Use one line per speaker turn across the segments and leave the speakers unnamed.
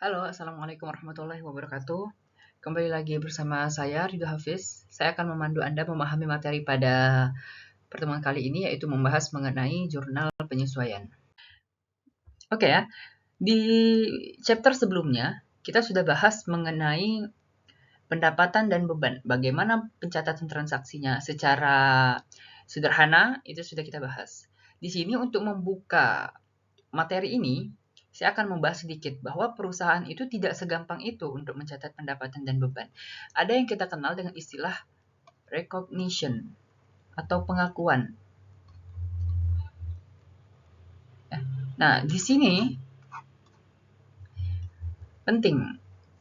Halo, Assalamualaikum warahmatullahi wabarakatuh. Kembali lagi bersama saya, Ridho Hafiz. Saya akan memandu Anda memahami materi pada pertemuan kali ini, yaitu membahas mengenai jurnal penyesuaian. Oke ya, di chapter sebelumnya, kita sudah bahas mengenai pendapatan dan beban. Bagaimana pencatatan transaksinya secara sederhana, itu sudah kita bahas. Di sini untuk membuka materi ini, saya akan membahas sedikit bahwa perusahaan itu tidak segampang itu untuk mencatat pendapatan dan beban. Ada yang kita kenal dengan istilah recognition atau pengakuan. Nah, di sini penting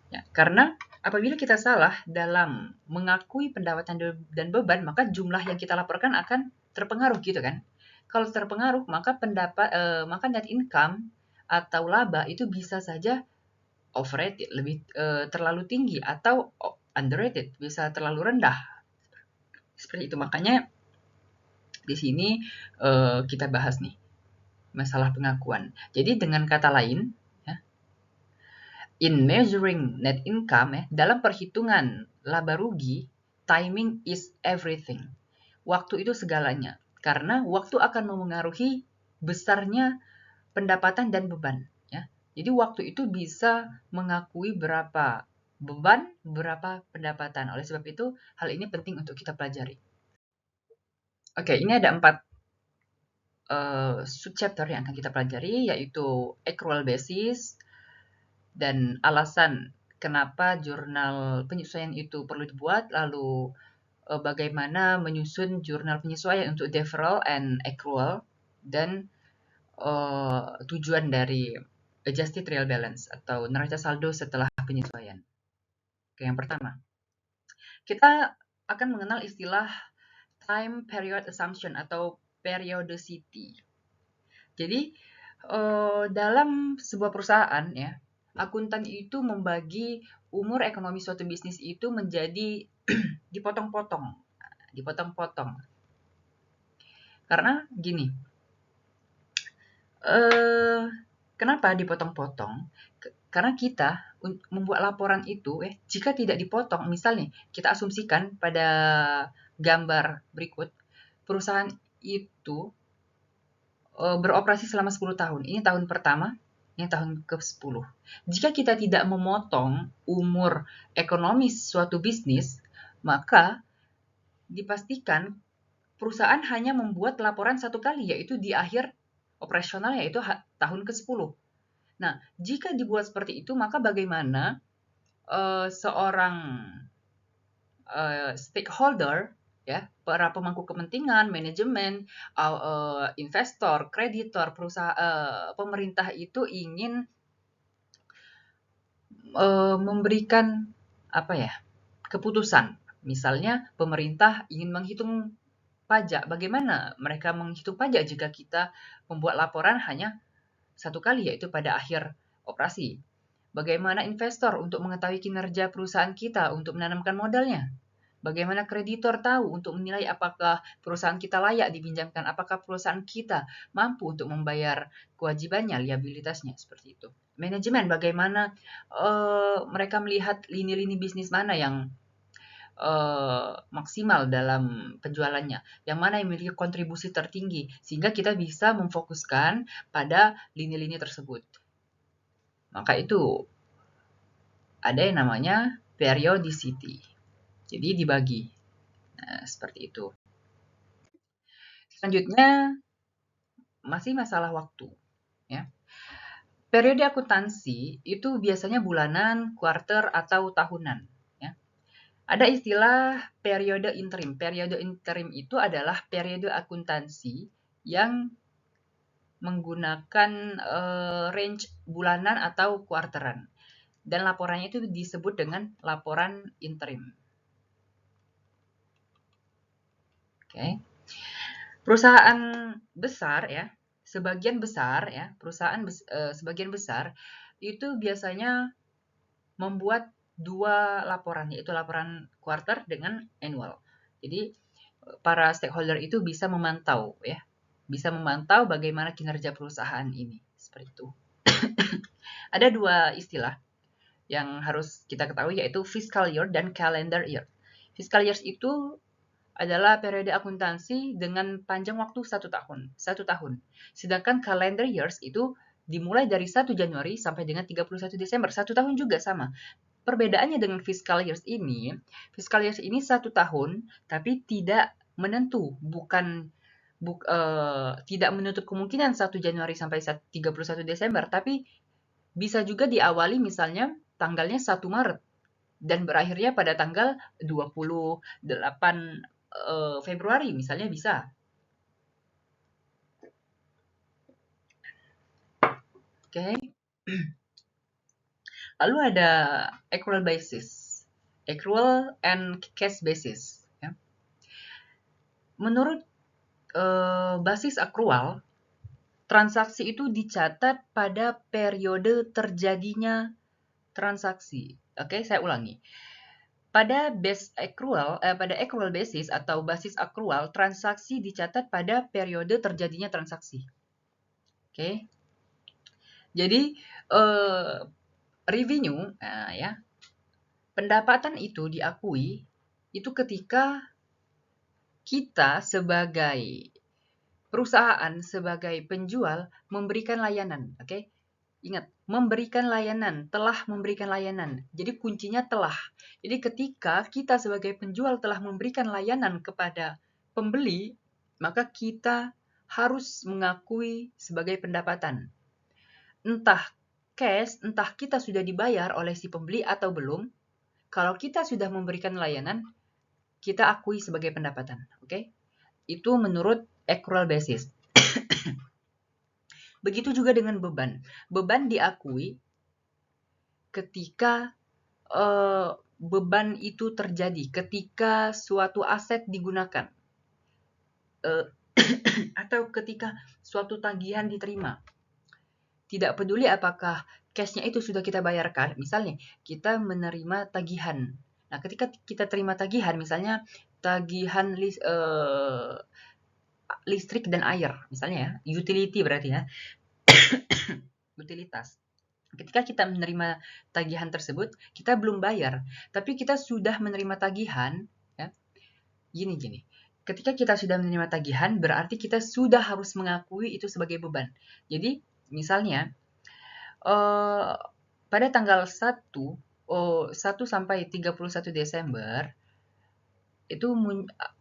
ya, karena apabila kita salah dalam mengakui pendapatan dan beban, maka jumlah yang kita laporkan akan terpengaruh gitu kan. Kalau terpengaruh, maka net income atau laba itu bisa saja overrated, lebih terlalu tinggi, atau underrated, bisa terlalu rendah. Seperti itu. Makanya di sini kita bahas nih masalah pengakuan. Jadi dengan kata lain, ya, in measuring net income, ya, dalam perhitungan laba rugi, timing is everything. Waktu itu segalanya. Karena waktu akan memengaruhi besarnya pendapatan dan beban. Ya. Jadi waktu itu bisa mengakui berapa beban, berapa pendapatan. Oleh sebab itu, hal ini penting untuk kita pelajari. Oke, ini ada 4 subchapter yang akan kita pelajari, yaitu accrual basis, dan alasan kenapa jurnal penyesuaian itu perlu dibuat, lalu bagaimana menyusun jurnal penyesuaian untuk deferral and accrual, dan tujuan dari adjusted real balance atau neraca saldo setelah penyesuaian. Oke, yang pertama, kita akan mengenal istilah time period assumption atau periodicity. Jadi dalam sebuah perusahaan ya, akuntan itu membagi umur ekonomi suatu bisnis itu menjadi dipotong-potong, dipotong-potong. Karena gini, kenapa dipotong-potong? Karena kita membuat laporan itu, jika tidak dipotong, misalnya kita asumsikan pada gambar berikut, perusahaan itu beroperasi selama 10 tahun. Ini tahun pertama, ini tahun ke-10. Jika kita tidak memotong umur ekonomis suatu bisnis, maka dipastikan perusahaan hanya membuat laporan satu kali, yaitu di akhir operasional, yaitu tahun ke-10. Nah, jika dibuat seperti itu, maka bagaimana seorang stakeholder, ya, para pemangku kepentingan, manajemen, investor, kreditor, perusahaan, pemerintah itu ingin memberikan apa ya, keputusan. Misalnya pemerintah ingin menghitung pajak. Bagaimana mereka menghitung pajak jika kita membuat laporan hanya satu kali, yaitu pada akhir operasi? Bagaimana investor untuk mengetahui kinerja perusahaan kita untuk menanamkan modalnya? Bagaimana kreditor tahu untuk menilai apakah perusahaan kita layak dipinjamkan, apakah perusahaan kita mampu untuk membayar kewajibannya, liabilitasnya, seperti itu. Manajemen, bagaimana mereka melihat lini-lini bisnis mana yang maksimal dalam penjualannya, yang mana yang memiliki kontribusi tertinggi, sehingga kita bisa memfokuskan pada lini-lini tersebut. Maka itu ada yang namanya periodicity. Jadi dibagi. Nah, seperti itu. Selanjutnya masih masalah waktu, ya. Periode akuntansi itu biasanya bulanan, kuarter, atau tahunan, ya. Ada istilah periode interim. Periode interim itu adalah periode akuntansi yang menggunakan range bulanan atau kuarteran. Dan laporannya itu disebut dengan laporan interim. Oke. Perusahaan besar ya, sebagian besar ya, sebagian besar itu biasanya membuat 2 laporan, yaitu laporan kuarter dengan annual. Jadi para stakeholder itu bisa memantau ya, bisa memantau bagaimana kinerja perusahaan ini, seperti itu. Ada 2 istilah yang harus kita ketahui yaitu fiscal year dan calendar year. Fiscal years itu adalah periode akuntansi dengan panjang waktu 1 tahun. Sedangkan calendar years itu dimulai dari 1 Januari sampai dengan 31 Desember. 1 tahun juga sama. Perbedaannya dengan fiscal years ini 1 tahun, tapi tidak menentu, tidak menutup kemungkinan 1 Januari sampai 31 Desember, tapi bisa juga diawali misalnya tanggalnya 1 Maret dan berakhirnya pada tanggal 28 Februari misalnya bisa. Oke. Lalu ada accrual basis, accrual and cash basis. Ya. Menurut basis accrual, transaksi itu dicatat pada periode terjadinya transaksi. Oke, saya ulangi. Pada accrual basis atau basis accrual, transaksi dicatat pada periode terjadinya transaksi. Oke. Jadi revenue, ya, pendapatan itu diakui itu ketika kita sebagai perusahaan, sebagai penjual memberikan layanan. Oke, ingat, memberikan layanan, telah memberikan layanan. Jadi kuncinya telah. Jadi ketika kita sebagai penjual telah memberikan layanan kepada pembeli, maka kita harus mengakui sebagai pendapatan. Entah cash, entah kita sudah dibayar oleh si pembeli atau belum, kalau kita sudah memberikan layanan, kita akui sebagai pendapatan. Oke? Itu menurut accrual basis. Begitu juga dengan beban. Beban diakui ketika beban itu terjadi, ketika suatu aset digunakan, atau ketika suatu tagihan diterima. Tidak peduli apakah cash-nya itu sudah kita bayarkan, misalnya kita menerima tagihan. Nah, ketika kita terima tagihan, misalnya tagihan listrik dan air, misalnya ya, utility berarti ya, utilitas. Ketika kita menerima tagihan tersebut, kita belum bayar, tapi kita sudah menerima tagihan, ya. Gini. Ketika kita sudah menerima tagihan, berarti kita sudah harus mengakui itu sebagai beban. Jadi, misalnya, pada tanggal 1 sampai 31 Desember, itu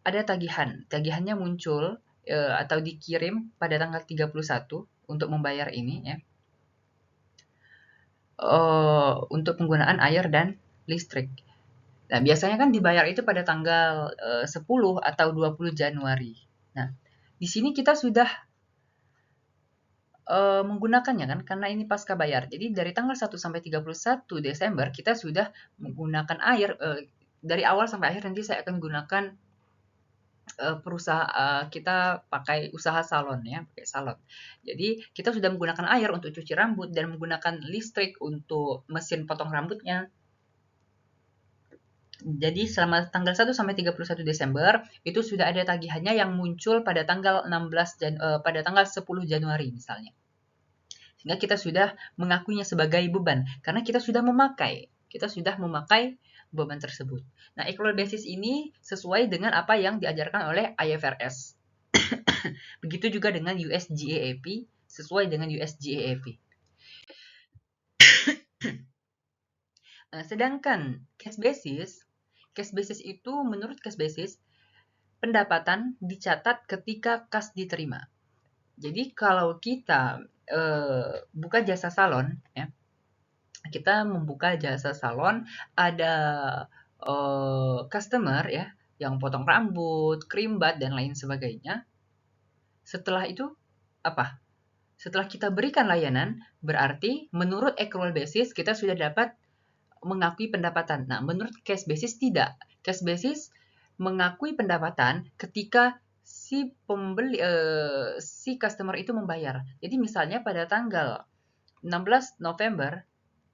ada tagihan. Tagihannya muncul atau dikirim pada tanggal 31 untuk membayar ini, ya. Untuk penggunaan air dan listrik. Nah, biasanya kan dibayar itu pada tanggal 10 atau 20 Januari. Nah, di sini kita sudah menggunakannya kan, karena ini pasca bayar. Jadi dari tanggal 1 sampai 31 Desember kita sudah menggunakan air. Dari awal sampai akhir nanti saya akan gunakan kita pakai usaha salon, ya, pakai salon. Jadi kita sudah menggunakan air untuk cuci rambut dan menggunakan listrik untuk mesin potong rambutnya. Jadi selama tanggal 1 sampai 31 Desember itu sudah ada tagihannya yang muncul pada tanggal 10 Januari misalnya. Sehingga kita sudah mengakuinya sebagai beban karena kita sudah memakai beban tersebut. Nah, accrual basis ini sesuai dengan apa yang diajarkan oleh IFRS. Begitu juga dengan US GAAP, sesuai dengan US GAAP. Sedangkan cash basis itu menurut cash basis pendapatan dicatat ketika kas diterima. Jadi kalau kita buka jasa salon, ya, kita membuka jasa salon, ada customer ya yang potong rambut, krimbat dan lain sebagainya. Setelah itu apa? Setelah kita berikan layanan, berarti menurut accrual basis kita sudah dapat mengakui pendapatan. Nah, menurut cash basis tidak. Cash basis mengakui pendapatan ketika si customer itu membayar. Jadi misalnya pada tanggal 16 November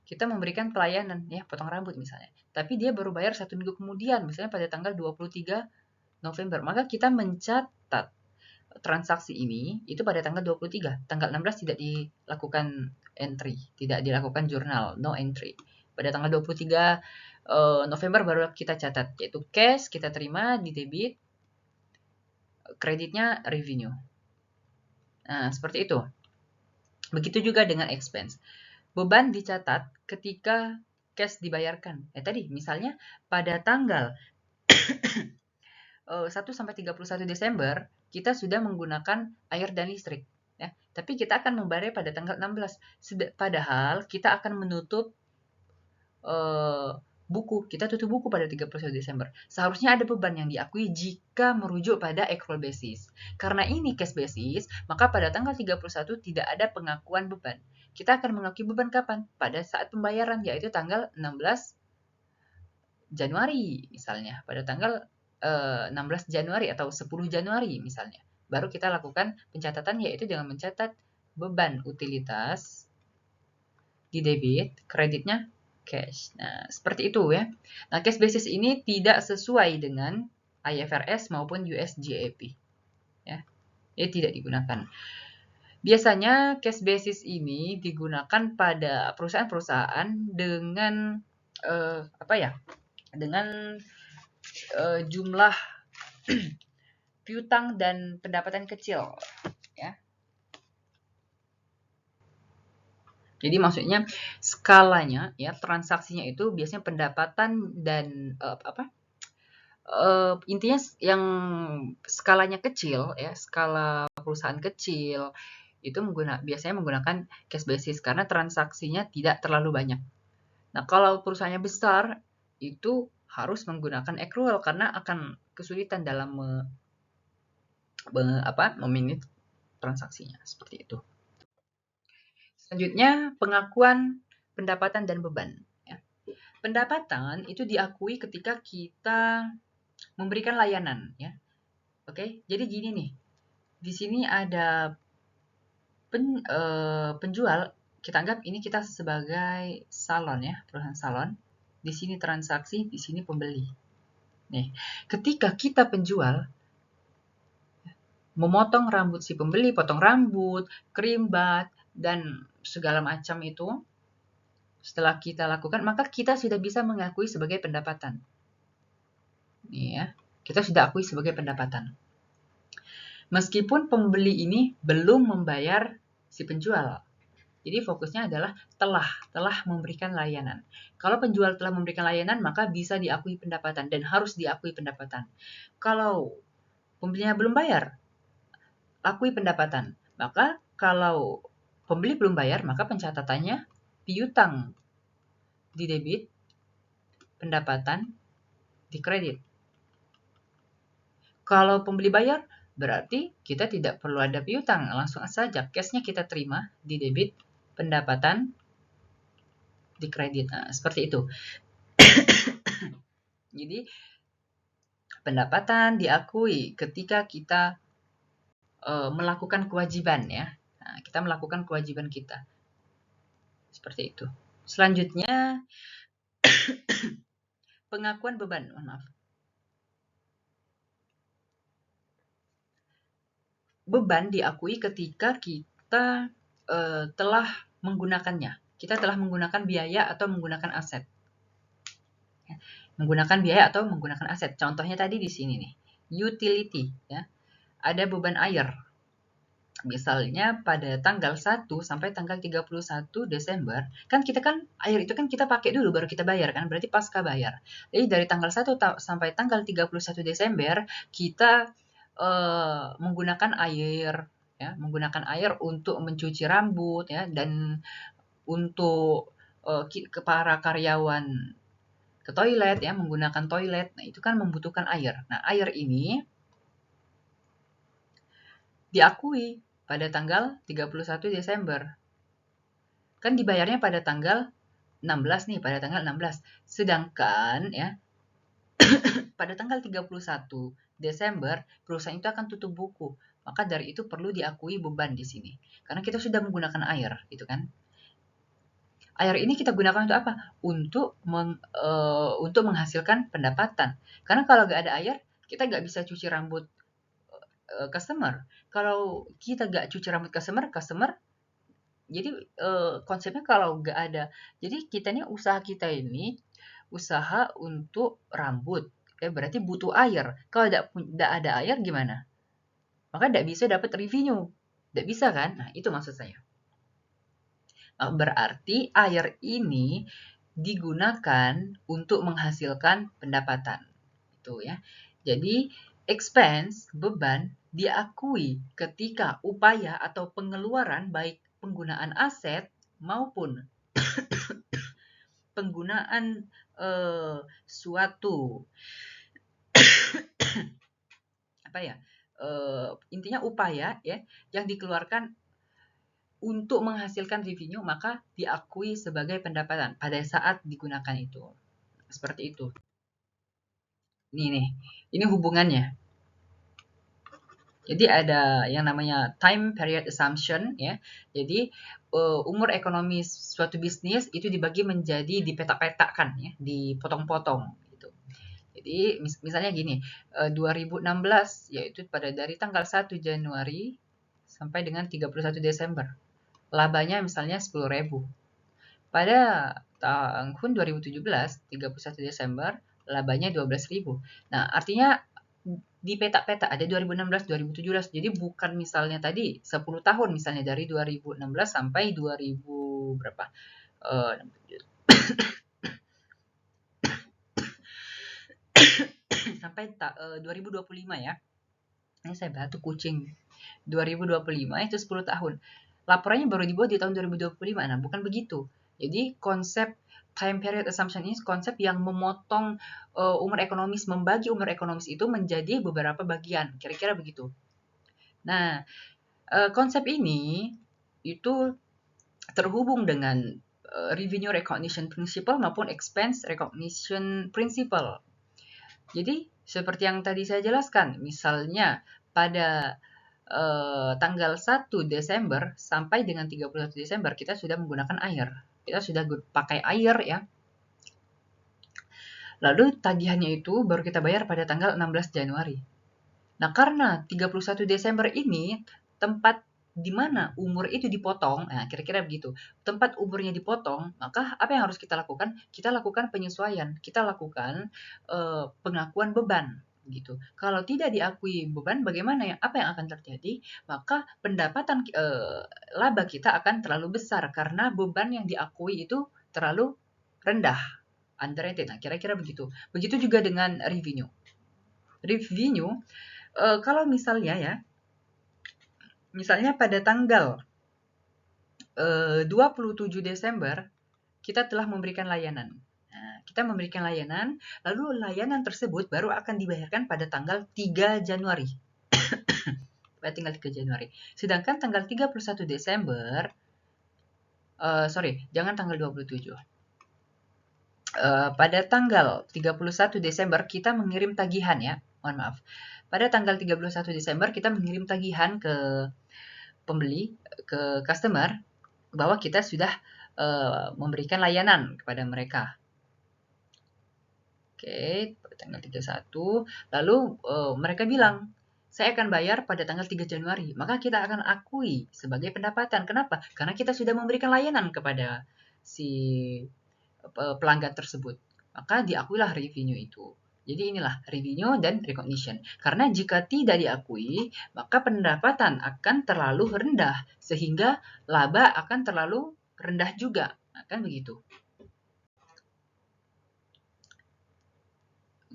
kita memberikan pelayanan ya potong rambut misalnya. Tapi dia baru bayar 1 minggu kemudian, misalnya pada tanggal 23 November. Maka kita mencatat transaksi ini itu pada tanggal 23. Tanggal 16 tidak dilakukan entry, tidak dilakukan jurnal, no entry. Pada tanggal 23 November baru kita catat, yaitu cash kita terima di debit, kreditnya revenue. Nah, seperti itu. Begitu juga dengan expense. Beban dicatat ketika cash dibayarkan. Tadi misalnya pada tanggal 1 sampai 31 Desember kita sudah menggunakan air dan listrik, ya. Tapi kita akan membayar pada tanggal 16. Padahal kita akan menutup buku. Kita tutup buku pada 31 Desember. Seharusnya ada beban yang diakui jika merujuk pada accrual basis. Karena ini cash basis, maka pada tanggal 31 tidak ada pengakuan beban. Kita akan mengakui beban kapan? Pada saat pembayaran, yaitu tanggal 16 Januari misalnya. Pada tanggal 16 Januari atau 10 Januari misalnya. Baru kita lakukan pencatatan, yaitu dengan mencatat beban utilitas di debit, kreditnya cash. Nah, seperti itu ya. Nah, cash basis ini tidak sesuai dengan IFRS maupun US GAAP. Ya. Ini tidak digunakan. Biasanya cash basis ini digunakan pada perusahaan-perusahaan dengan dengan jumlah piutang dan pendapatan kecil, ya. Jadi maksudnya skalanya, ya, transaksinya itu biasanya pendapatan dan intinya yang skalanya kecil, ya, skala perusahaan kecil itu biasanya menggunakan cash basis karena transaksinya tidak terlalu banyak. Nah, kalau perusahaannya besar itu harus menggunakan accrual karena akan kesulitan dalam memanage transaksinya, seperti itu. Selanjutnya, pengakuan pendapatan dan beban. Ya. Pendapatan itu diakui ketika kita memberikan layanan, ya. Oke, jadi gini nih. Di sini ada penjual, kita anggap ini kita sebagai salon, ya, perusahaan salon. Di sini transaksi, di sini pembeli. Nih, ketika kita penjual memotong rambut si pembeli, potong rambut, krimbat, dan segala macam itu, setelah kita lakukan, maka kita sudah bisa mengakui sebagai pendapatan. Nih ya, kita sudah akui sebagai pendapatan. Meskipun pembeli ini belum membayar si penjual. Jadi fokusnya adalah telah memberikan layanan. Kalau penjual telah memberikan layanan, maka bisa diakui pendapatan dan harus diakui pendapatan. Kalau pembelinya belum bayar, akui pendapatan. Maka kalau pembeli belum bayar, maka pencatatannya piutang di debit, pendapatan di kredit. Kalau pembeli bayar, berarti kita tidak perlu ada piutang, langsung saja cashnya kita terima di debit, pendapatan di kredit. Nah, seperti itu. Jadi pendapatan diakui ketika kita melakukan kewajiban, ya. Nah, kita melakukan kewajiban kita. Seperti itu. Selanjutnya pengakuan beban. Maaf. Beban diakui ketika kita telah menggunakannya. Kita telah menggunakan biaya atau menggunakan aset. Menggunakan biaya atau menggunakan aset. Contohnya tadi di sini nih, utility, ya. Ada beban air. Misalnya pada tanggal 1 sampai tanggal 31 Desember, kan air itu kan kita pakai dulu baru kita bayar kan, berarti pasca bayar. Jadi dari tanggal 1 sampai tanggal 31 Desember kita menggunakan air, ya, menggunakan air untuk mencuci rambut, ya, dan untuk ke para karyawan ke toilet, ya, menggunakan toilet. Nah, itu kan membutuhkan air. Nah, air ini diakui pada tanggal 31 Desember. Kan dibayarnya pada tanggal 16 nih, pada tanggal 16. Sedangkan ya pada tanggal 31 Desember perusahaan itu akan tutup buku. Maka dari itu perlu diakui beban di sini. Karena kita sudah menggunakan air, gitu kan? Air ini kita gunakan untuk apa? Untuk menghasilkan pendapatan. Karena kalau nggak ada air, kita nggak bisa cuci rambut customer. Kalau kita nggak cuci rambut customer Jadi konsepnya kalau nggak ada, jadi kita ini usaha kita ini usaha untuk rambut, berarti butuh air. Kalau nggak ada air gimana? Maka nggak bisa dapat revenue, nggak bisa kan? Nah itu maksud saya. Berarti air ini digunakan untuk menghasilkan pendapatan, itu ya. Jadi expense, beban, diakui ketika upaya atau pengeluaran baik penggunaan aset maupun penggunaan suatu apa ya, intinya upaya ya yang dikeluarkan untuk menghasilkan revenue, maka diakui sebagai pendapatan pada saat digunakan itu. Seperti itu. Ini hubungannya. Jadi ada yang namanya time period assumption ya. Jadi umur ekonomi suatu bisnis itu dibagi menjadi dipetak-petakkan ya, dipotong-potong gitu. Jadi misalnya gini, 2016 yaitu dari tanggal 1 Januari sampai dengan 31 Desember. Labanya misalnya 10.000. Pada tahun 2017, 31 Desember, labanya 12.000. Nah, artinya di peta-peta ada 2016, 2017. Jadi bukan misalnya tadi 10 tahun misalnya dari 2016 sampai 2000 berapa? Sampai 2025 ya. Ini saya batuk kucing. 2025 itu 10 tahun. Laporannya baru dibuat di tahun 2025. Nah, bukan begitu. Jadi konsep time period assumption ini konsep yang memotong umur ekonomis, membagi umur ekonomis itu menjadi beberapa bagian. Kira-kira begitu. Nah, konsep ini itu terhubung dengan revenue recognition principle maupun expense recognition principle. Jadi, seperti yang tadi saya jelaskan, misalnya pada tanggal 1 Desember sampai dengan 31 Desember kita sudah menggunakan air. Kita sudah pakai air ya. Lalu tagihannya itu baru kita bayar pada tanggal 16 Januari. Nah, karena 31 Desember ini tempat di mana umur itu dipotong, nah kira-kira begitu. Tempat umurnya dipotong, maka apa yang harus kita lakukan? Kita lakukan penyesuaian, kita lakukan pengakuan beban gitu. Kalau tidak diakui beban, bagaimana ya? Apa yang akan terjadi? Maka pendapatan laba kita akan terlalu besar karena beban yang diakui itu terlalu rendah, underrated. Nah, kira-kira begitu. Begitu juga dengan revenue. Revenue kalau misalnya ya, misalnya pada tanggal 27 Desember, kita telah memberikan layanan. Nah, kita memberikan layanan, lalu layanan tersebut baru akan dibayarkan pada tanggal 3 Januari. Pada tanggal 3 Januari. Sedangkan tanggal 31 Desember, jangan tanggal 27. Pada tanggal 31 Desember kita mengirim tagihan ya, mohon maaf. Pada tanggal 31 Desember kita mengirim tagihan ke pembeli, ke customer, bahwa kita sudah memberikan layanan kepada mereka. Oke, pada tanggal 31, lalu mereka bilang, saya akan bayar pada tanggal 3 Januari. Maka kita akan akui sebagai pendapatan. Kenapa? Karena kita sudah memberikan layanan kepada si pelanggan tersebut. Maka diakuilah revenue itu. Jadi inilah revenue dan recognition. Karena jika tidak diakui, maka pendapatan akan terlalu rendah. Sehingga laba akan terlalu rendah juga. Kan begitu.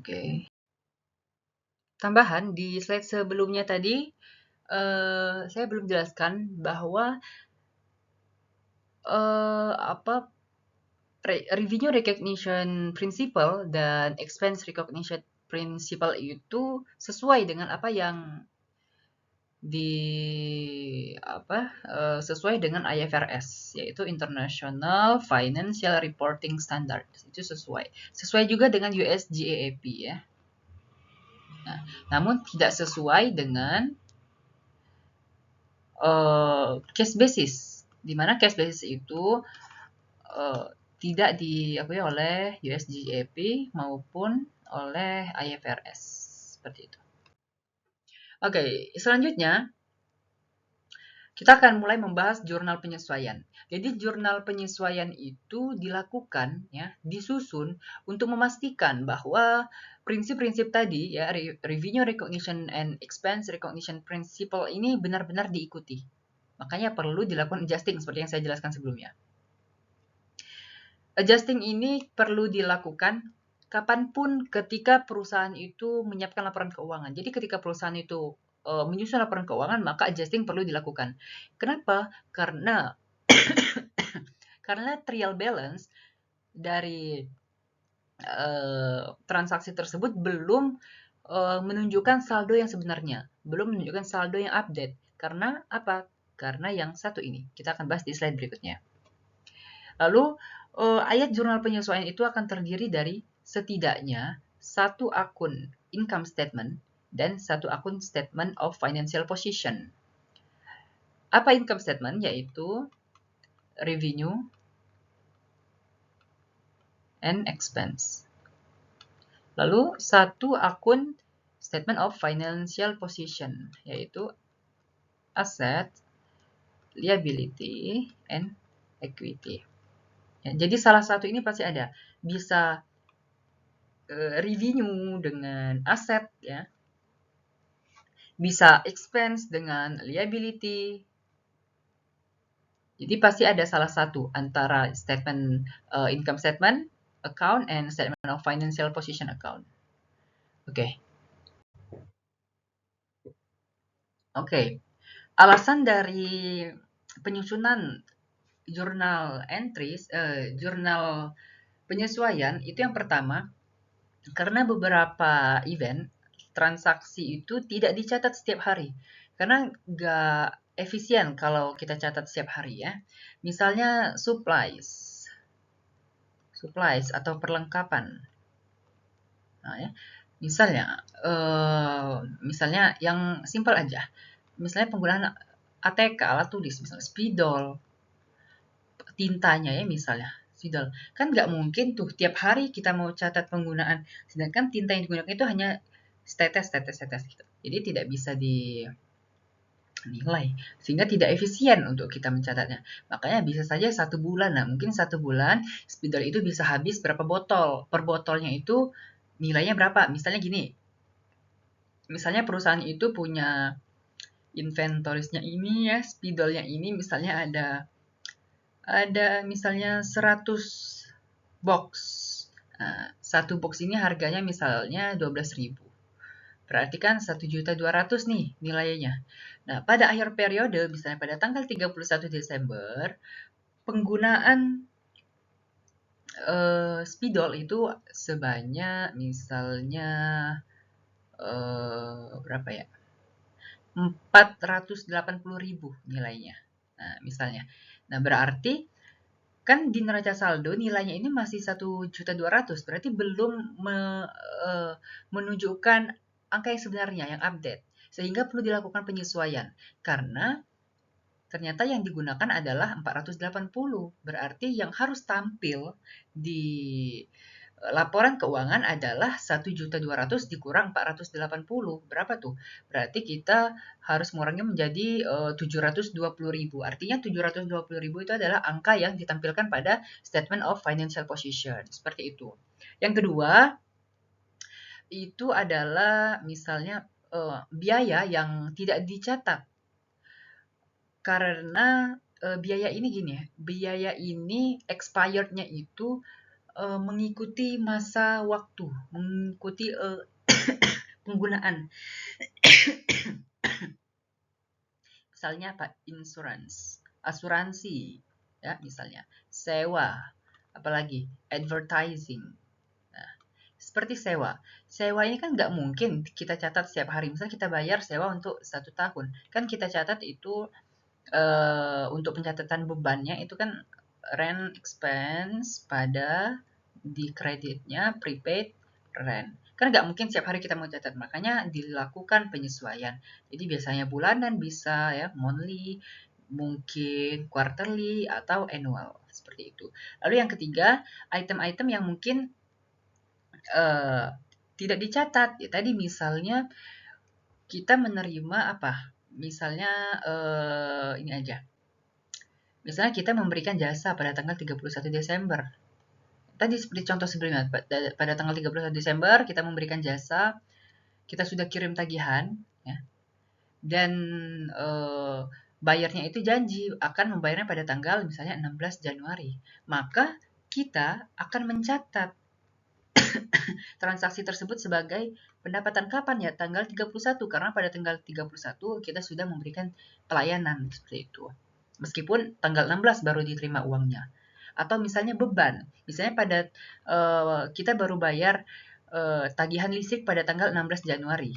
Oke. Tambahan, di slide sebelumnya tadi, saya belum jelaskan bahwa revenue recognition principle dan expense recognition principle itu sesuai dengan apa yang sesuai dengan IFRS, yaitu International Financial Reporting Standard. Itu sesuai juga dengan US GAAP ya. Nah, namun tidak sesuai dengan cash basis, di mana cash basis itu tidak diakui oleh US GAAP maupun oleh IFRS, seperti itu. Oke, selanjutnya Kita akan mulai membahas jurnal penyesuaian. Jadi jurnal penyesuaian itu dilakukan, ya, disusun untuk memastikan bahwa prinsip-prinsip tadi, ya, revenue recognition and expense recognition principle ini benar-benar diikuti. Makanya perlu dilakukan adjusting seperti yang saya jelaskan sebelumnya. Adjusting ini perlu dilakukan kapanpun ketika perusahaan itu menyiapkan laporan keuangan. Jadi ketika perusahaan itu menyusun laporan keuangan, maka adjusting perlu dilakukan. Kenapa? Karena trial balance dari transaksi tersebut belum menunjukkan saldo yang sebenarnya, belum menunjukkan saldo yang update. Karena apa? Karena yang satu ini. Kita akan bahas di slide berikutnya. Lalu ayat jurnal penyesuaian itu akan terdiri dari setidaknya satu akun income statement dan satu akun statement of financial position. Apa income statement? Yaitu revenue and expense. Lalu satu akun statement of financial position, yaitu asset, liability, and equity. Ya, jadi salah satu ini pasti ada. Bisa revenue dengan aset, ya, bisa expense dengan liability. Jadi pasti ada salah satu antara statement income statement account and statement of financial position account. Oke. Alasan dari penyusunan jurnal entries, jurnal penyesuaian itu yang pertama, karena beberapa event transaksi itu tidak dicatat setiap hari. Karena nggak efisien kalau kita catat setiap hari, ya. Misalnya supplies atau perlengkapan. Nah, ya. Misalnya yang simpel aja. Misalnya penggunaan ATK, alat tulis, misalnya spidol, tintanya, ya, misalnya spidol. Kan nggak mungkin tuh tiap hari kita mau catat penggunaan, sedangkan tinta yang digunakan itu hanya tetes gitu. Jadi tidak bisa dinilai, sehingga tidak efisien untuk kita mencatatnya. Makanya bisa saja 1 bulan. Nah, mungkin 1 bulan spidol itu bisa habis berapa botol. Per botolnya itu nilainya berapa. Misalnya gini, misalnya perusahaan itu punya inventorisnya ini, ya, spidolnya ini misalnya ada misalnya 100 box. Nah, 1 box ini harganya misalnya 12.000. Berarti kan 1.200.000 nih nilainya. Nah, pada akhir periode, misalnya pada tanggal 31 Desember, penggunaan spidol itu sebanyak misalnya berapa ya? 480.000 nilainya. Nah, misalnya. Nah, berarti kan di neraca saldo nilainya ini masih 1.200.000, berarti belum menunjukkan angka yang sebenarnya, yang update. Sehingga perlu dilakukan penyesuaian. Karena ternyata yang digunakan adalah 480. Berarti yang harus tampil di laporan keuangan adalah 1.200.000 dikurang 480. Berapa tuh? Berarti kita harus mengurangnya menjadi 720.000. Artinya 720.000 itu adalah angka yang ditampilkan pada statement of financial position. Seperti itu. Yang kedua, itu adalah misalnya biaya yang tidak dicatat. Karena biaya ini gini ya, biaya ini expired-nya itu mengikuti masa waktu, mengikuti penggunaan. Misalnya apa? Insurance, asuransi, ya, misalnya sewa, apalagi advertising. Nah, seperti sewa. Sewa ini kan nggak mungkin kita catat setiap hari. Misalnya kita bayar sewa untuk 1 tahun, kan kita catat itu untuk pencatatan bebannya itu kan rent expense pada di kreditnya prepaid rent. Kan nggak mungkin setiap hari kita mau catat, makanya dilakukan penyesuaian. Jadi biasanya bulanan bisa, ya, monthly, mungkin quarterly atau annual, seperti itu. Lalu yang ketiga, item-item yang mungkin tidak dicatat. Ya, tadi misalnya kita menerima apa? Misalnya ini aja. Misalnya kita memberikan jasa pada tanggal 31 Desember. Tadi seperti contoh sebelumnya, pada tanggal 31 Desember kita memberikan jasa, kita sudah kirim tagihan, ya, dan bayarnya itu janji akan membayarnya pada tanggal misalnya 16 Januari. Maka kita akan mencatat transaksi tersebut sebagai pendapatan kapan ya? Tanggal 31, karena pada tanggal 31 kita sudah memberikan pelayanan seperti itu. Meskipun tanggal 16 baru diterima uangnya. Atau misalnya beban. Misalnya pada kita baru bayar tagihan listrik pada tanggal 16 Januari.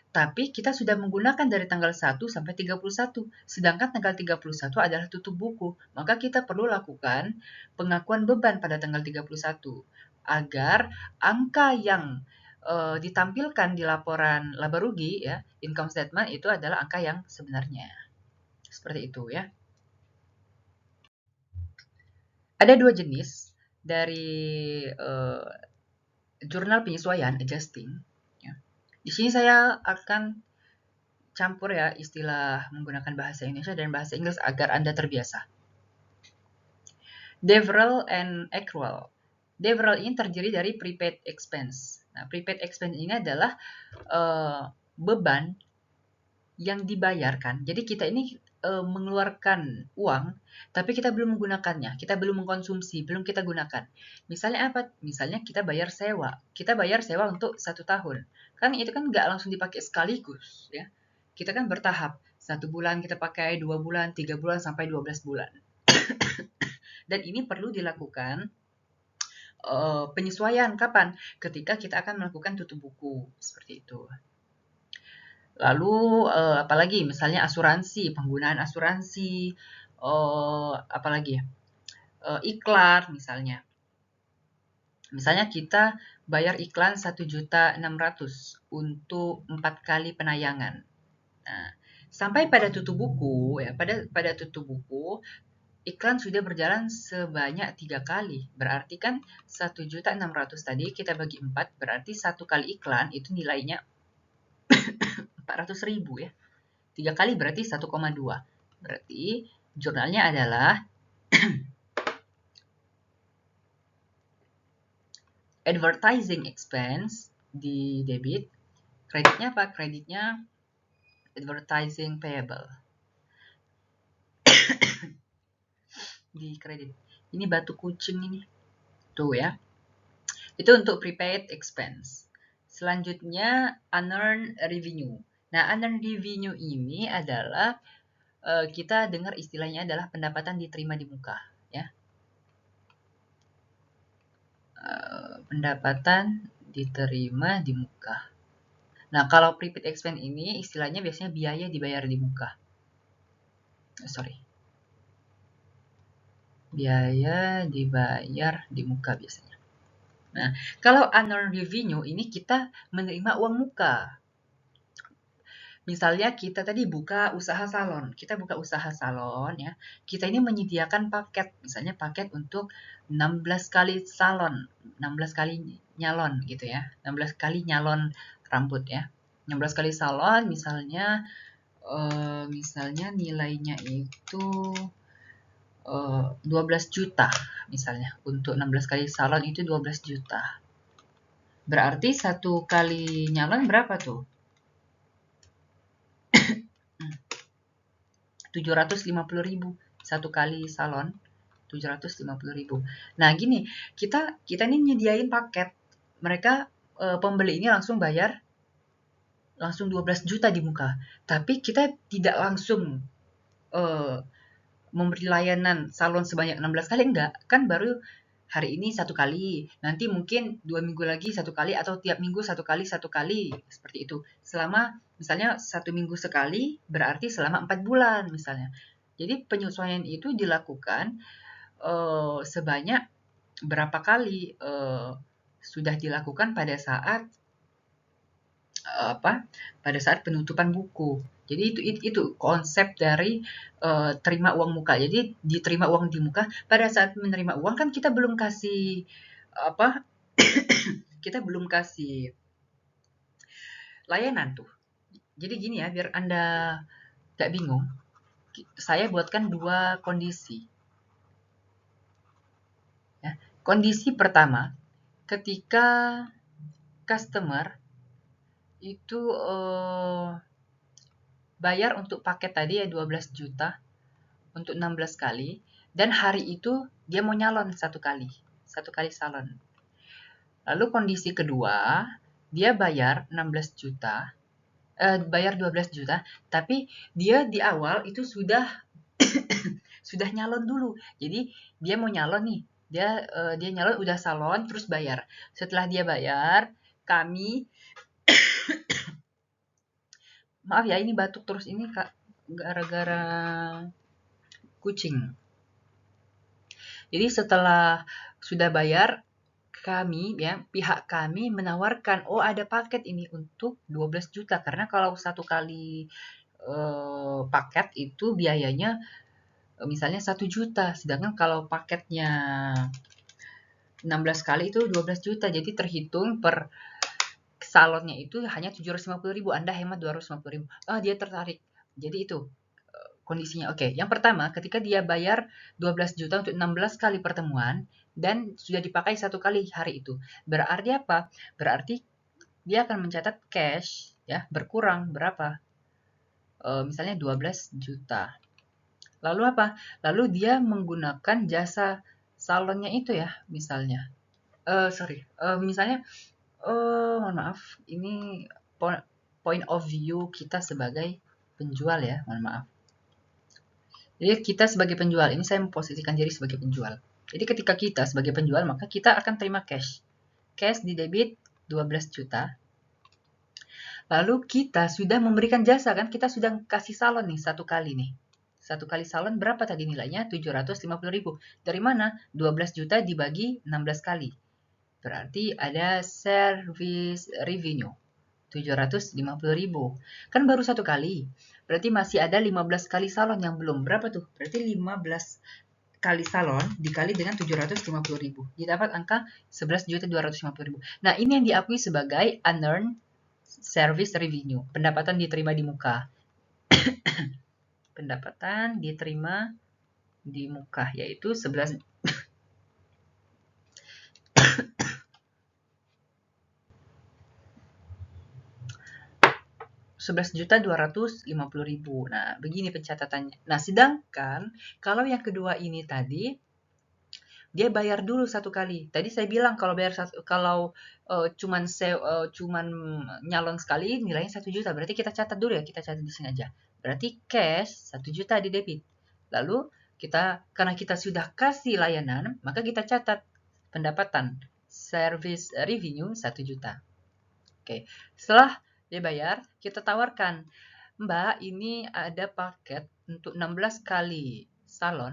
Tapi kita sudah menggunakan dari tanggal 1 sampai 31. Sedangkan tanggal 31 adalah tutup buku. Maka kita perlu lakukan pengakuan beban pada tanggal 31 agar angka yang ditampilkan di laporan laba rugi ya, income statement itu adalah angka yang sebenarnya. Seperti itu ya. Ada dua jenis dari jurnal penyesuaian, adjusting. Ya. Di sini saya akan campur ya istilah menggunakan bahasa Indonesia dan bahasa Inggris agar Anda terbiasa. Deferral and accrual. Deferral ini terdiri dari prepaid expense. Nah, prepaid expense ini adalah beban yang dibayarkan. Jadi kita ini mengeluarkan uang, tapi kita belum menggunakannya, kita belum mengkonsumsi, belum kita gunakan. Misalnya apa? Misalnya kita bayar sewa. Kita bayar sewa untuk 1 tahun. Kan itu kan nggak langsung dipakai sekaligus, ya. Kita kan bertahap. 1 bulan kita pakai, 2 bulan, 3 bulan, sampai 12 bulan. Dan ini perlu dilakukan penyesuaian kapan? Ketika kita akan melakukan tutup buku, seperti itu. Lalu apalagi misalnya asuransi, penggunaan asuransi, apalagi iklan misalnya. Misalnya kita bayar iklan 1.600.000 untuk 4 kali penayangan. Nah, sampai pada tutup buku ya, pada tutup buku iklan sudah berjalan sebanyak 3 kali. Berarti kan 1.600.000 tadi kita bagi 4, berarti 1 kali iklan itu nilainya 400.000 ya. 3 kali berarti 1,2. Berarti jurnalnya adalah advertising expense di debit. Kreditnya apa? Kreditnya advertising payable. Di kredit. Ini batu kucing ini. Tuh ya. Itu untuk prepaid expense. Selanjutnya unearned revenue. Nah, unearned revenue ini adalah kita dengar istilahnya adalah pendapatan diterima di muka, ya. Pendapatan diterima di muka. Nah, kalau prepaid expense ini istilahnya biasanya biaya dibayar di muka. Biaya dibayar di muka biasanya. Nah, kalau unearned revenue ini kita menerima uang muka. Misalnya kita tadi buka usaha salon. Kita buka usaha salon ya. Kita ini menyediakan paket, misalnya paket untuk 16 kali salon, 16 kali nyalon gitu ya. 16 kali nyalon rambut ya. 16 kali salon misalnya nilainya itu 12 juta misalnya. Untuk 16 kali salon itu 12 juta. Berarti 1 kali nyalon berapa tuh? 750.000 1 kali salon, 750.000. Nah, gini, kita ini nyediain paket. Mereka pembeli ini langsung bayar langsung 12 juta di muka. Tapi kita tidak langsung memberi layanan salon sebanyak 16 kali, enggak. Kan baru hari ini 1 kali, nanti mungkin 2 minggu lagi 1 kali, atau tiap minggu 1 kali, seperti itu. Selama misalnya 1 minggu sekali, berarti selama 4 bulan misalnya. Jadi penyesuaian itu dilakukan sebanyak berapa kali sudah dilakukan pada saat penutupan buku. Jadi itu konsep dari terima uang muka. Jadi diterima uang di muka, pada saat menerima uang kan kita belum kasih kita belum kasih layanan tuh. Jadi gini ya, biar Anda Gak bingung? Saya buatkan dua kondisi. Ya. Kondisi pertama, ketika customer itu bayar untuk paket tadi ya 12 juta untuk 16 kali, dan hari itu dia mau nyalon satu kali salon. Lalu kondisi kedua, dia bayar 16 juta, bayar 12 juta, tapi dia di awal itu sudah nyalon dulu. Jadi dia mau nyalon nih, dia nyalon udah salon terus bayar. Setelah dia bayar, kami maaf ya ini batuk terus ini Kak gara-gara kucing. Jadi setelah sudah bayar, kami ya pihak kami menawarkan, oh ada paket ini untuk 12 juta karena kalau satu kali paket itu biayanya misalnya 1 juta, sedangkan kalau paketnya 16 kali itu 12 juta, jadi terhitung per salonnya itu hanya 750.000, Anda hemat 250.000. Dia tertarik. Jadi itu kondisinya. Oke, yang pertama ketika dia bayar 12 juta untuk 16 kali pertemuan dan sudah dipakai satu kali hari itu. Berarti apa? Berarti dia akan mencatat cash ya berkurang berapa? Misalnya 12 juta. Lalu apa? Lalu dia menggunakan jasa salonnya itu ya, misalnya. Misalnya, mohon maaf, ini point of view kita sebagai penjual ya, mohon maaf. Jadi kita sebagai penjual, ini saya memposisikan diri sebagai penjual. Jadi ketika kita sebagai penjual, maka kita akan terima cash. Cash di debit 12 juta. Lalu kita sudah memberikan jasa kan, kita sudah kasih salon nih satu kali nih. Satu kali salon berapa tadi nilainya? 750.000. Dari mana? 12 juta dibagi 16 kali. Berarti ada service revenue. 750.000. Kan baru satu kali. Berarti masih ada 15 kali salon yang belum. Berapa tuh? Berarti 15 kali salon dikali dengan 750.000. Didapat angka 11.250.000. Nah, ini yang diakui sebagai unearned service revenue. Pendapatan diterima di muka. Pendapatan diterima di muka, yaitu 11 11.250.000. Nah, begini pencatatannya. Nah, sedangkan kalau yang kedua ini tadi dia bayar dulu satu kali. Tadi saya bilang kalau cuman nyalon sekali nilainya 1 juta. Berarti kita catat dulu ya, kita catat di sini aja. Berarti cash 1 juta di debit. Lalu karena kita sudah kasih layanan, maka kita catat pendapatan service revenue 1 juta. Oke. Setelah dia bayar, kita tawarkan, Mbak, ini ada paket untuk 16 kali salon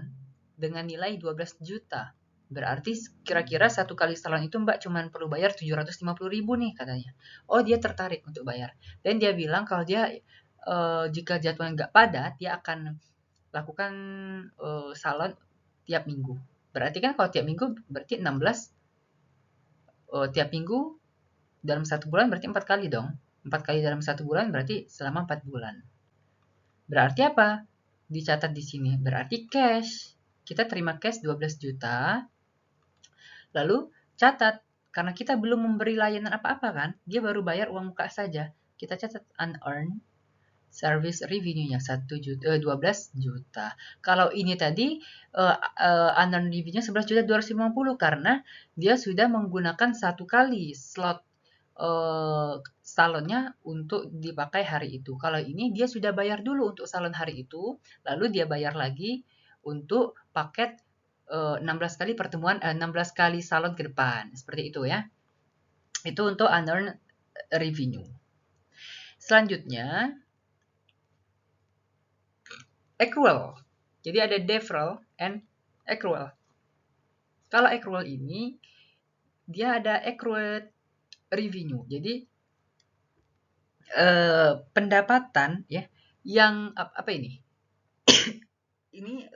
dengan nilai 12 juta. Berarti kira-kira satu kali salon itu Mbak cuma perlu bayar 750.000 nih katanya. Oh, dia tertarik untuk bayar. Dan dia bilang kalau dia jika jadwalnya nggak padat, dia akan lakukan salon tiap minggu. Berarti kan kalau tiap minggu berarti 16 tiap minggu dalam satu bulan berarti 4 kali dong. 4 kali dalam satu bulan berarti selama 4 bulan. Berarti apa? Dicatat di sini. Berarti cash. Kita terima cash 12 juta. Lalu catat. Karena kita belum memberi layanan apa-apa kan. Dia baru bayar uang muka saja. Kita catat unearned service revenue-nya 12 juta. Kalau ini tadi unearned revenue-nya 11.250 karena dia sudah menggunakan satu kali slot salonnya untuk dipakai hari itu. Kalau ini dia sudah bayar dulu untuk salon hari itu, lalu dia bayar lagi untuk paket 16 kali pertemuan, 16 kali salon ke depan. Seperti itu ya. Itu untuk unearned revenue. Selanjutnya, accrual. Jadi ada deferral and accrual. Kalau accrual ini, dia ada accrued revenue. Jadi pendapatan ya yang apa ini? Ini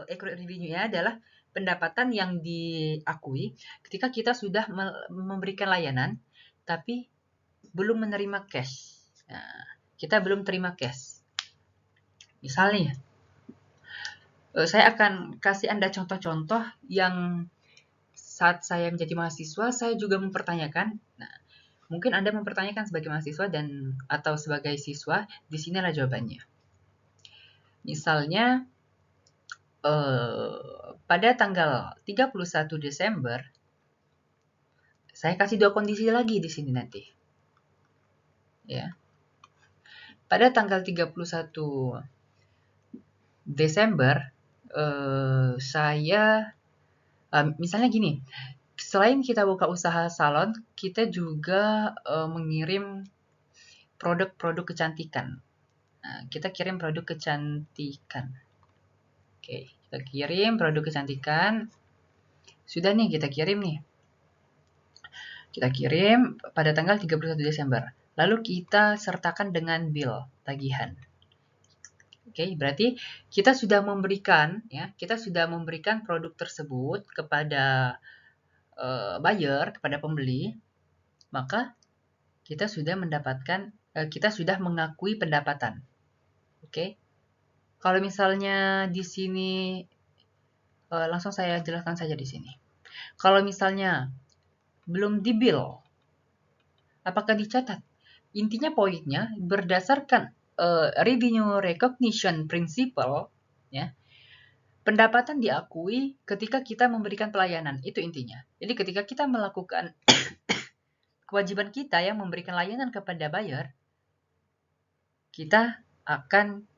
accrued revenue-nya adalah pendapatan yang diakui ketika kita sudah memberikan layanan tapi belum menerima cash. Nah, kita belum terima cash. Misalnya, saya akan kasih Anda contoh-contoh yang saat saya menjadi mahasiswa, saya juga mempertanyakan. Nah, mungkin Anda mempertanyakan sebagai mahasiswa dan atau sebagai siswa, di sinilah jawabannya. Misalnya, pada tanggal 31 Desember, saya kasih dua kondisi lagi di sini nanti. Ya. Pada tanggal 31 Desember, saya misalnya gini, selain kita buka usaha salon, kita juga mengirim produk-produk kecantikan. Nah, kita kirim produk kecantikan. Oke, kita kirim produk kecantikan. Sudah nih, kita kirim nih. Kita kirim pada tanggal 31 Desember. Lalu kita sertakan dengan bill tagihan. Oke, berarti kita sudah memberikan produk tersebut kepada buyer, kepada pembeli, maka kita sudah mengakui pendapatan. Oke. Kalau misalnya di sini langsung saya jelaskan saja di sini. Kalau misalnya belum di-bill, apakah dicatat? Intinya poinnya berdasarkan revenue recognition principle, ya, pendapatan diakui ketika kita memberikan pelayanan. Itu intinya. Jadi ketika kita melakukan kewajiban kita yang memberikan layanan kepada buyer, kita akan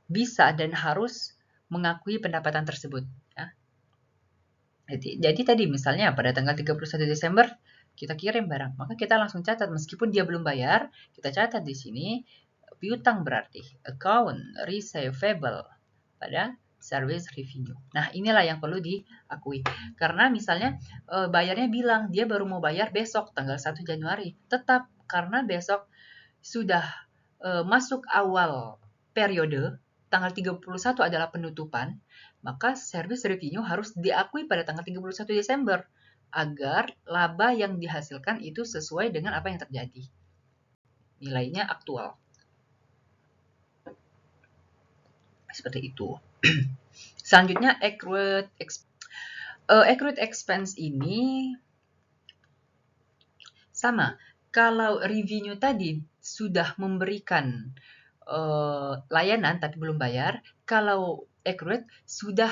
bisa dan harus mengakui pendapatan tersebut. Ya. Jadi tadi misalnya pada tanggal 31 Desember kita kirim barang, maka kita langsung catat meskipun dia belum bayar, kita catat di sini piutang berarti account receivable pada service revenue. Nah, inilah yang perlu diakui. Karena misalnya bayarnya bilang dia baru mau bayar besok tanggal 1 Januari. Tetap karena besok sudah masuk awal periode, tanggal 31 adalah penutupan, maka service revenue harus diakui pada tanggal 31 Desember agar laba yang dihasilkan itu sesuai dengan apa yang terjadi. Nilainya aktual. Seperti itu. Selanjutnya, accrued expense ini sama. Kalau revenue tadi sudah memberikan layanan tapi belum bayar, kalau accrued sudah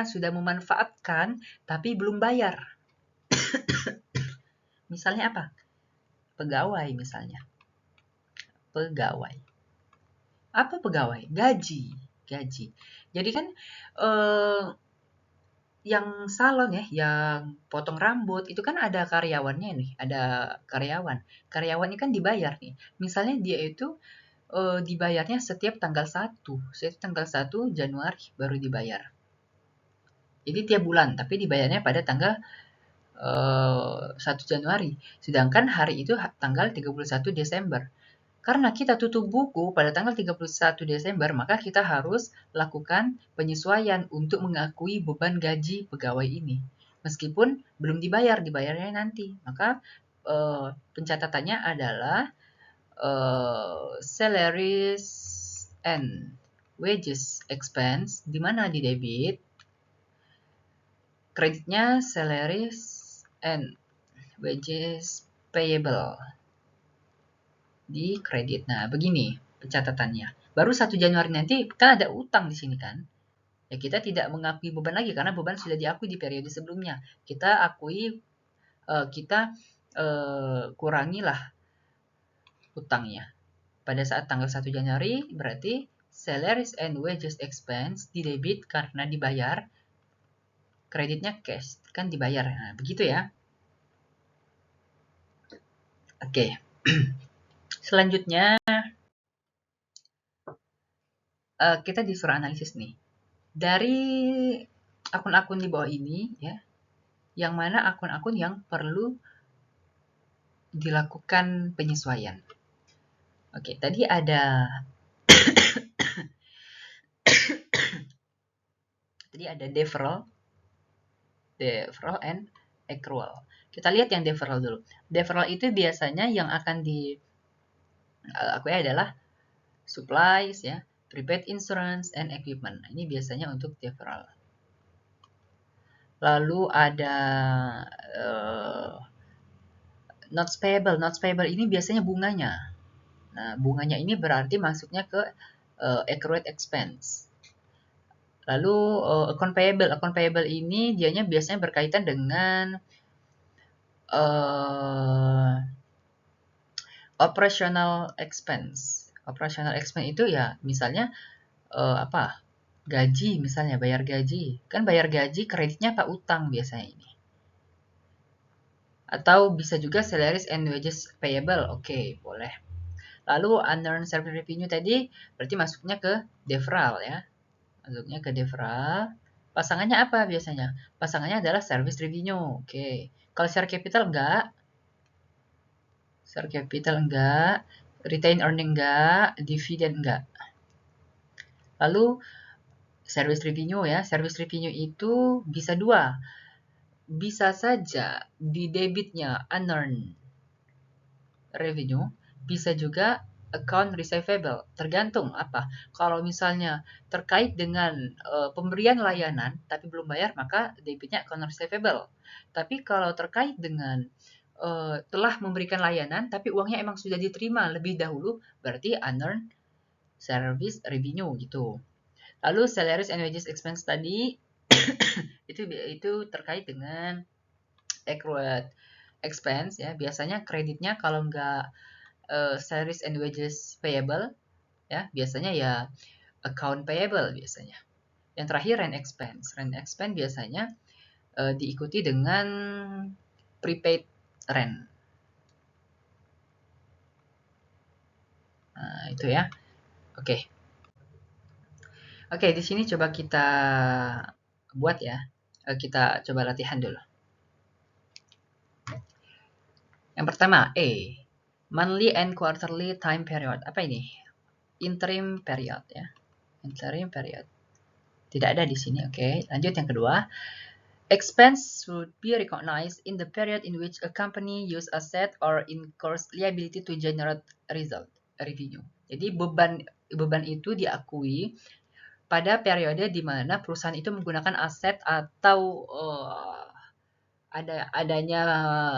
sudah memanfaatkan tapi belum bayar. Misalnya apa? Pegawai misalnya. Pegawai. Apa pegawai? Gaji. Jadi kan yang salon ya, yang potong rambut itu kan ada karyawannya nih, ada karyawan. Karyawannya kan dibayar nih. Misalnya dia itu dibayarnya setiap tanggal 1 Januari baru dibayar. Jadi tiap bulan, tapi dibayarnya pada tanggal 1 Januari. Sedangkan hari itu tanggal 31 Desember. Karena kita tutup buku pada tanggal 31 Desember, maka kita harus lakukan penyesuaian untuk mengakui beban gaji pegawai ini. Meskipun belum dibayarnya nanti. Maka pencatatannya adalah salaries and wages expense, di mana di debit, kreditnya salaries and wages payable di kredit. Nah, begini pencatatannya. Baru 1 Januari nanti kan ada utang di sini kan. Ya kita tidak mengakui beban lagi karena beban sudah diakui di periode sebelumnya. Kita kurangilah utangnya. Pada saat tanggal 1 Januari berarti salaries and wages expense di debit karena dibayar, kreditnya cash kan dibayar. Nah, begitu ya. Oke. Selanjutnya kita disuruh analisis nih. Dari akun-akun di bawah ini ya, yang mana akun-akun yang perlu dilakukan penyesuaian. Oke, tadi ada deferral and accrual. Kita lihat yang deferral dulu. Deferral itu biasanya yang akan diakui adalah supplies ya, prepaid insurance and equipment. Ini biasanya untuk deferral. Lalu ada notes payable. Notes payable ini biasanya bunganya. Nah, bunganya ini berarti masuknya ke accrued expense. Lalu account payable. Account payable ini dianya biasanya berkaitan dengan operational expense. Operational expense itu ya misalnya gaji, misalnya bayar gaji. Kan bayar gaji kreditnya apa? Utang biasanya ini. Atau bisa juga salaries and wages payable. Oke, boleh. Lalu unearned service revenue tadi berarti masuknya ke deferral ya. Masuknya ke deferral. Pasangannya apa biasanya? Pasangannya adalah service revenue. Oke. Kalau share capital enggak. Share capital enggak. Retain earning enggak. Dividend enggak. Lalu service revenue ya. Service revenue itu bisa dua. Bisa saja di debitnya unearned revenue, bisa juga account receivable. Tergantung apa. Kalau misalnya terkait dengan pemberian layanan tapi belum bayar, maka debitnya account receivable. Tapi kalau terkait dengan telah memberikan layanan tapi uangnya emang sudah diterima lebih dahulu, berarti unearned service revenue gitu. Lalu salaries and wages expense tadi itu terkait dengan accrued expense ya. Biasanya kreditnya kalau nggak salaries and wages payable ya, biasanya ya account payable biasanya. Yang terakhir rent expense. Rent expense biasanya diikuti dengan prepaid rent. Nah, itu ya. Oke. Oke, di sini coba kita buat ya. Kita coba latihan dulu. Yang pertama, monthly and quarterly time period. Apa ini? Interim period ya. Interim period. Tidak ada di sini. Oke, lanjut yang kedua. Expense should be recognized in the period in which a company use asset or incurs liability to generate result revenue. Jadi beban itu diakui pada periode di mana perusahaan itu menggunakan aset atau adanya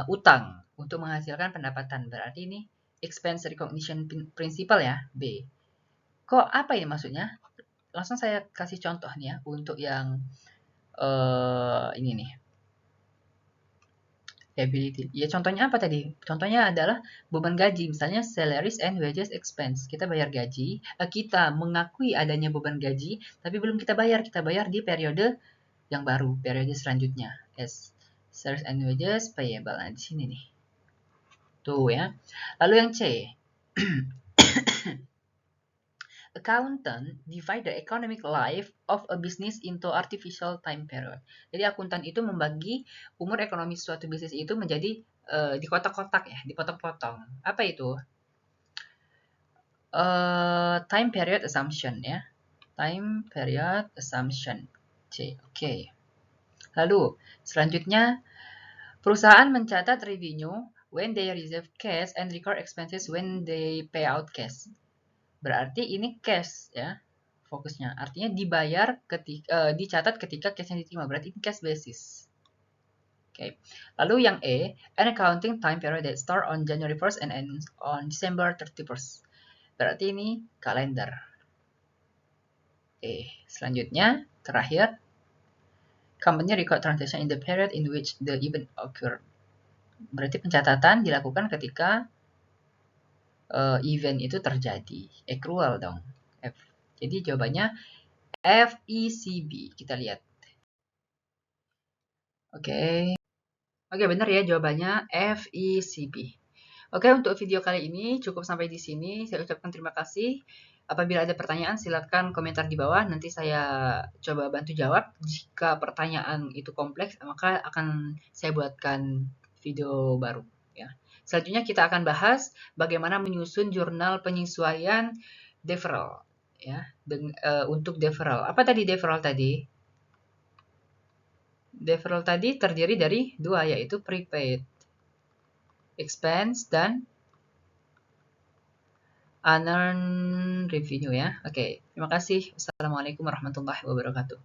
utang untuk menghasilkan pendapatan. Berarti ini expense recognition principle ya, B. Kok apa ini maksudnya? Langsung saya kasih contoh nih ya untuk yang ini nih. Liability. Ya contohnya apa tadi? Contohnya adalah beban gaji, misalnya salaries and wages expense. Kita bayar gaji, kita mengakui adanya beban gaji, tapi belum kita bayar di periode yang baru, periode selanjutnya. Salaries and wages payable. Nah, di sini nih. Tuh ya. Lalu yang C. Accountant divide the economic life of a business into artificial time period. Jadi akuntan itu membagi umur ekonomi suatu bisnis itu menjadi di kotak-kotak ya, dipotong-potong. Apa itu? Time period assumption ya. Time period assumption. C. Oke. Lalu selanjutnya perusahaan mencatat revenue when they receive cash and record expenses when they pay out cash. Berarti ini cash ya fokusnya. Artinya dibayar dicatat ketika cashnya diterima. Berarti ini cash basis. Oke. Lalu yang E, an accounting time period that start on January 1st and ends on December 31st. Berarti ini kalender. Selanjutnya, terakhir, company record transaction in the period in which the event occurred. Berarti pencatatan dilakukan ketika event itu terjadi. Accrual dong. F. Jadi jawabannya FECB. Kita lihat. Oke. Oke, benar ya jawabannya FECB. Oke, untuk video kali ini cukup sampai di sini. Saya ucapkan terima kasih. Apabila ada pertanyaan, silakan komentar di bawah. Nanti saya coba bantu jawab. Jika pertanyaan itu kompleks, maka akan saya buatkan video baru. Ya. Selanjutnya kita akan bahas bagaimana menyusun jurnal penyesuaian deferral. Ya, untuk deferral. Apa tadi deferral tadi? Deferral tadi terdiri dari dua, yaitu prepaid expense dan unearned revenue ya. Oke, terima kasih. Wassalamualaikum warahmatullahi wabarakatuh.